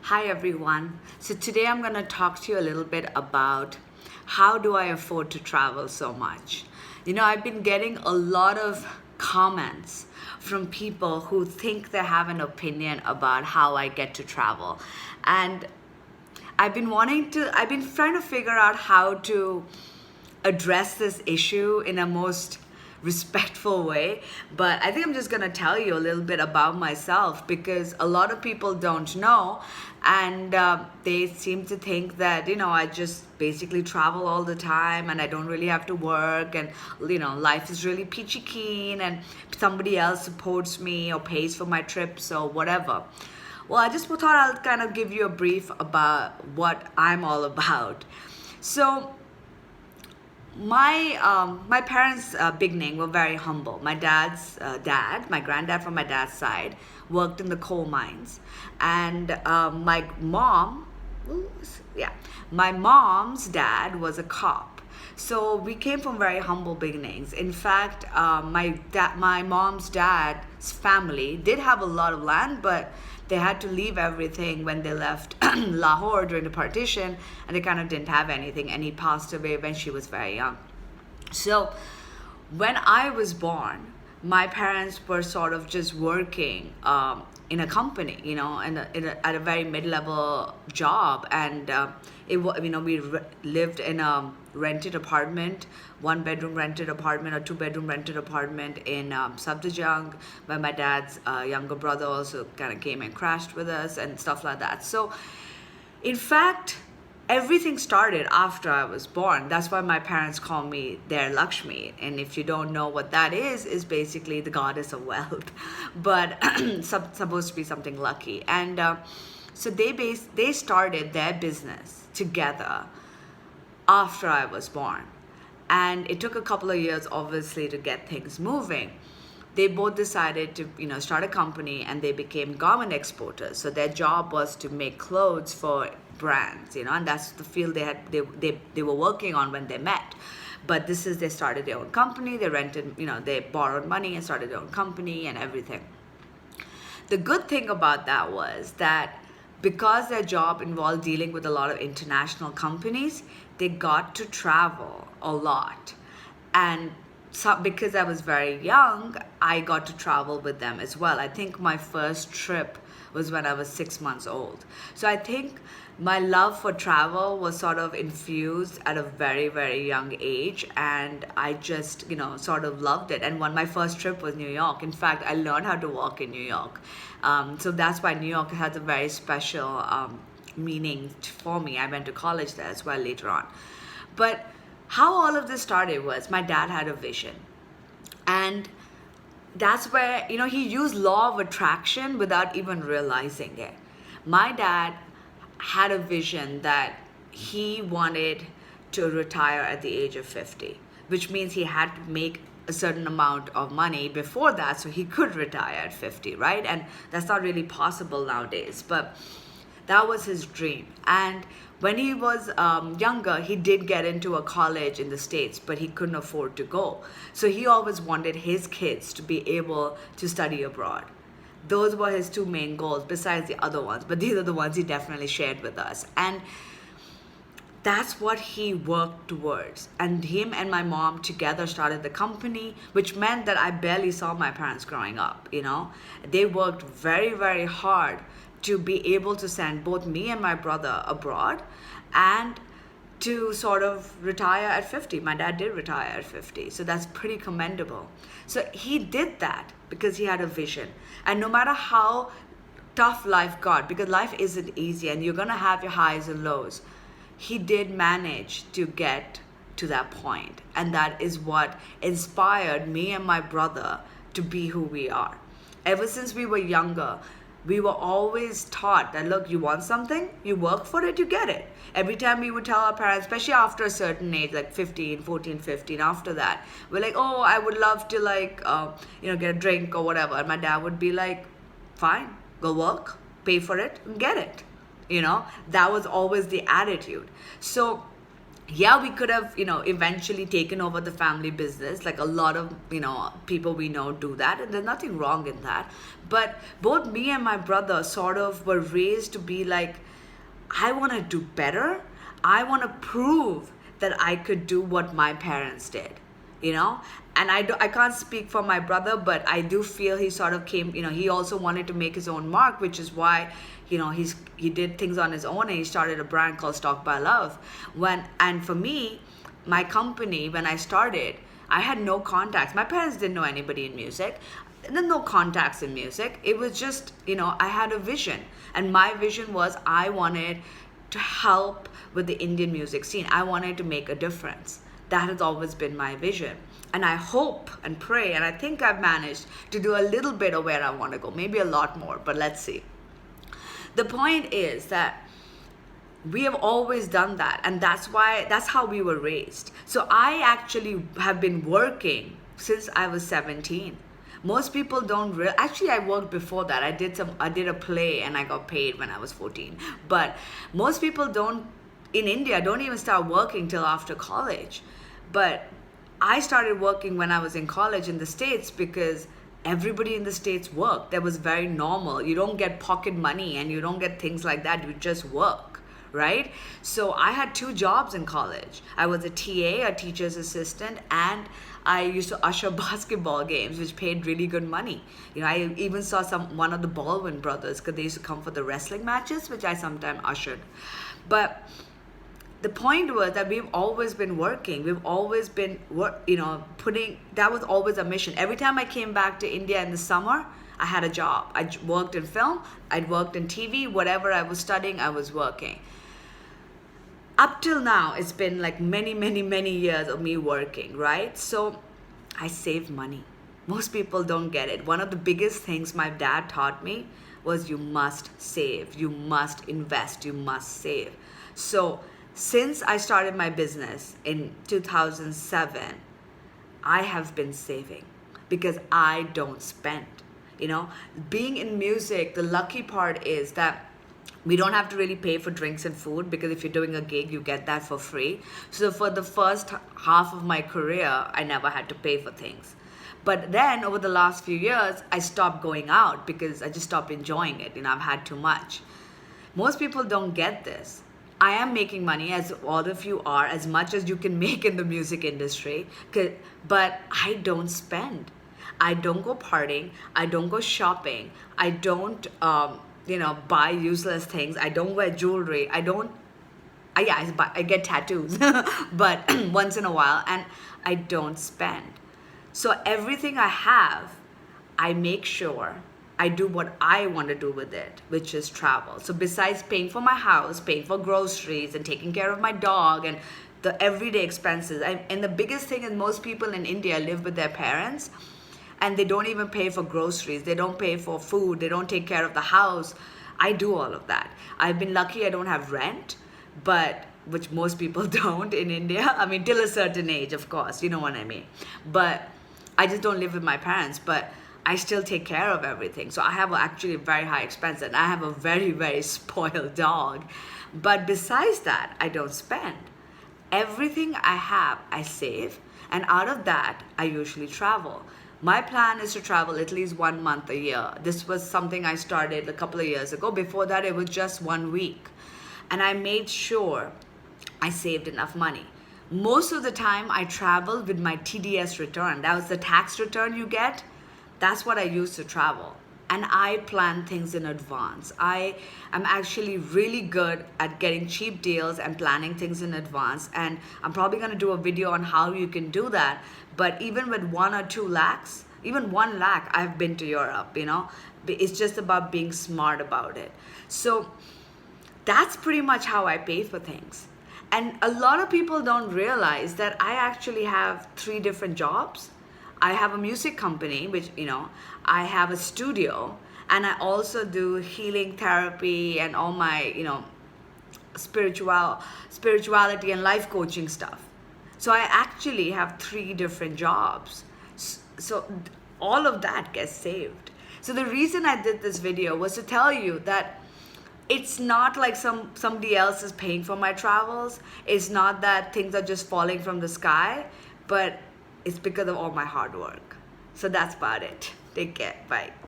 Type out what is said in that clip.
Hi everyone. So today I'm going to talk to you a little bit about how do I afford to travel so much. I've been getting a lot of comments from people who think they have an opinion about how I get to travel. And I've been trying to figure out how to address this issue in a most respectful way. But I think I'm just going to tell you a little bit about myself because a lot of people don't know. And they seem to think that, I just basically travel all the time and I don't really have to work. And, life is really peachy keen and somebody else supports me or pays for my trips or whatever. Well, I just thought I'll kind of give you a brief about what I'm all about. So, my parents' beginning were very humble. My dad's dad, my granddad from my dad's side, worked in the coal mines, and my mom's dad was a cop. So we came from very humble beginnings. In fact, my mom's dad's family did have a lot of land, but they had to leave everything when they left Lahore during the partition, and they kind of didn't have anything. And he passed away when she was very young. So when I was born, my parents were sort of just working in a company, at a very mid-level job, and we lived in a rented apartment, one-bedroom rented apartment or two-bedroom rented apartment in Safdarjung, where my dad's younger brother also kind of came and crashed with us and stuff like that. So, in fact, everything started after I was born. That's why my parents call me their Lakshmi. And if you don't know what that is basically the goddess of wealth, but supposed to be something lucky. And so they started their business together after I was born. And it took a couple of years, obviously, to get things moving. They both decided to, start a company, and they became garment exporters. So their job was to make clothes for brands, and that's the field they were working on when they met. But they started their own company. They rented, they borrowed money and started their own company and everything. The good thing about that was that because their job involved dealing with a lot of international companies, they got to travel a lot. And so, because I was very young, I got to travel with them as well. I think my first trip was when I was 6 months old. So I think my love for travel was sort of infused at a very, very young age. And I just, sort of loved it. And my first trip was New York. In fact, I learned how to walk in New York. So that's why New York has a very special meaning for me. I went to college there as well later on. But how all of this started was my dad had a vision. And that's where, he used law of attraction without even realizing it. My dad had a vision that he wanted to retire at the age of 50, which means he had to make a certain amount of money before that so he could retire at 50, right? And that's not really possible nowadays, but that was his dream. And when he was younger, he did get into a college in the States, but he couldn't afford to go. So he always wanted his kids to be able to study abroad. Those were his two main goals, besides the other ones. But these are the ones he definitely shared with us. And that's what he worked towards. And him and my mom together started the company, which meant that I barely saw my parents growing up, They worked very, very hard to be able to send both me and my brother abroad and to sort of retire at 50. My dad did retire at 50, so that's pretty commendable. So he did that because he had a vision. And no matter how tough life got, because life isn't easy and you're going to have your highs and lows, he did manage to get to that point. And that is what inspired me and my brother to be who we are. Ever since we were younger, we were always taught that, look, you want something, you work for it, you get it. Every time we would tell our parents, especially after a certain age, like 15, 14, 15, after that, we're like, oh, I would love to get a drink or whatever. And my dad would be like, fine, go work, pay for it, and get it. That was always the attitude. So yeah, we could have, eventually taken over the family business. Like a lot of, people we know do that, and there's nothing wrong in that. But both me and my brother sort of were raised to be like, I want to do better. I want to prove that I could do what my parents did, you know? And I can't speak for my brother, but I do feel he sort of came, he also wanted to make his own mark, which is why, he did things on his own, and he started a brand called Stock by Love. And for me, my company, when I started, I had no contacts. My parents didn't know anybody in music. There's no contacts in music. It was just, I had a vision. And my vision was I wanted to help with the Indian music scene. I wanted to make a difference. That has always been my vision. And I hope and pray, and I think I've managed to do a little bit of where I want to go. Maybe a lot more, but let's see. The point is that we have always done that, and that's how we were raised. So I actually have been working since I was 17. Most people don't actually, I worked before that. I did a play and I got paid when I was 14. But most people in India don't even start working till after college. But I started working when I was in college in the States because everybody in the States worked. That was very normal. You don't get pocket money and you don't get things like that. You just work, right? So I had 2 jobs in college. I was a TA, a teacher's assistant, and I used to usher basketball games, which paid really good money. I even saw one of the Baldwin brothers, because they used to come for the wrestling matches, which I sometimes ushered. But the point was that we've always been working. We've always been, that was always a mission. Every time I came back to India in the summer, I had a job. I worked in film, I'd worked in TV, whatever I was studying, I was working. Up till now, it's been like many, many, many years of me working, right? So I save money. Most people don't get it. One of the biggest things my dad taught me was you must save, you must invest, you must save. So since I started my business in 2007, I have been saving because I don't spend. Being in music, the lucky part is that we don't have to really pay for drinks and food, because if you're doing a gig, you get that for free. So for the first half of my career, I never had to pay for things. But then over the last few years, I stopped going out because I just stopped enjoying it. I've had too much. Most people don't get this. I am making money, as all of you are, as much as you can make in the music industry, but I don't spend. I don't go partying. I don't go shopping. I don't, buy useless things. I don't wear jewelry. I get tattoos, but once in a while, and I don't spend. So everything I have, I make sure I do what I want to do with it, which is travel. So besides paying for my house, paying for groceries, and taking care of my dog, and the everyday expenses, and the biggest thing is most people in India live with their parents, and they don't even pay for groceries. They don't pay for food. They don't take care of the house. I do all of that. I've been lucky I don't have rent, but which most people don't in India. I mean, till a certain age, of course, you know what I mean. But I just don't live with my parents, but I still take care of everything. So I have actually a very high expense, and I have a very, very spoiled dog. But besides that, I don't spend. Everything I have, I save. And out of that, I usually travel. My plan is to travel at least 1 month a year. This was something I started a couple of years ago. Before that, it was just 1 week. And I made sure I saved enough money. Most of the time, I traveled with my TDS return. That was the tax return you get. That's what I use to travel. And I plan things in advance. I am actually really good at getting cheap deals and planning things in advance. And I'm probably going to do a video on how you can do that. But even with 1 or 2 lakhs, even 1 lakh, I've been to Europe, It's just about being smart about it. So that's pretty much how I pay for things. And a lot of people don't realize that I actually have 3 different jobs. I have a music company, which, I have a studio, and I also do healing therapy and all my, spirituality and life coaching stuff. So I actually have 3 different jobs. So all of that gets saved. So the reason I did this video was to tell you that it's not like somebody else is paying for my travels. It's not that things are just falling from the sky, but it's because of all my hard work. So that's about it. Take care. Bye.